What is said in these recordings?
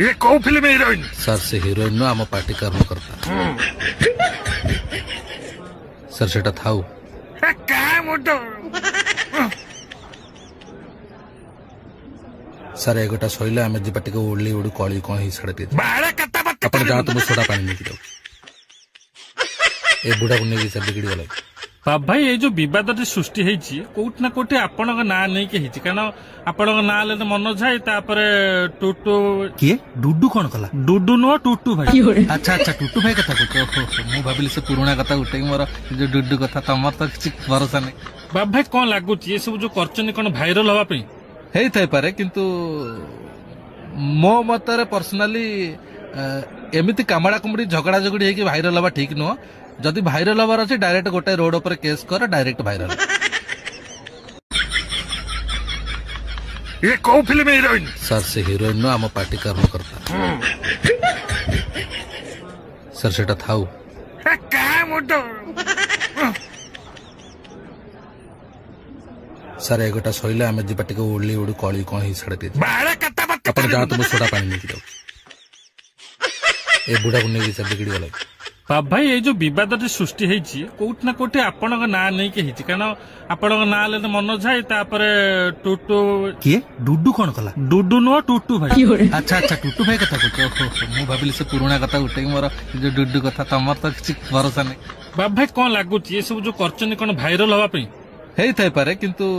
ये कौ film heroine sir से हिरोइन नु आम पार्टी कर्म करता सर सेटा थाउ काय मोठो सर एगोटा सइले आमे जिपा टिके ओडली ओडू कळी कोन ही छडे दे बाळा कत्ता बत्ता आपण जा तुम सोडा पानी नहीं दो ए बुढ़ा को नहीं सब बिगड़ी गला बाप भाई ये जो विवाद सृष्टि होती कोट ना कोटे आपण ना नहीं के होती कारण आपण ना ले मनोज भाई तापर टुटू किए डुडू कोन कला डुडू नुह टुटू भाई अच्छा अच्छा टुटू भाई कथा को मु भाबिली से पुराना कथा उठे मोर जो डुडू कथा तमर तो किछि भरोसा नहीं बाप भाई कौन लगुच ये सब जो करछन कोन भाइरल हवा पे हेई थाई पारे किंतु मो मतरे पर्सनाली एमिति कामड़ा कुमड़ी झगड़ा झगड़ी है कि भाइरल हवा ठीक नुह जदि भाइरल हबार अच्छे डायरेक्ट गोटे रोड पर केस कर डायरेक्ट भाइरल ये कौ फिल्म हीरोइन सर से हिरोइन नु आम पार्टी कर्म करता सर सेटा थाउ काय मोठो सर एगोटा सइले आमे जिपा टिके ओडली ओडू कळी कोन ही छडे दे बाळा कत्ता बत्ता आपण जा तुम सोडा पानी नहीं दो ए बुढ़ा को नहीं सब बिगड़ी गला बाप भाई ये जो विवाद सृष्टि होती कोट ना कोटे आपण ना नहीं के होती कारण आपण ना ले मनोज भाई तापर टुटू किए डुडू कोन कला डुडू नुह टुटू भाई अच्छा अच्छा टुटू भाई कथा को मु भाबिली से पुराना कथा उठे मोर जो डुडू कथा तमर तो किछि भरोसा नहीं बाप भाई कौन लगुच ये सब जो करछन कोन भाइरल हवा पे हेई थाई पारे किंतु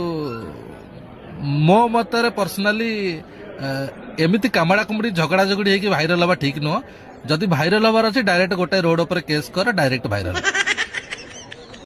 मो मतरे पर्सनाली एमिति कामड़ा कुमड़ी झगड़ा झगड़ी है कि भाइरल हवा ठीक नुह जदि भाइरल हबार अच्छे डायरेक्ट गोटे रोड पर केस कर डायरेक्ट भाइरल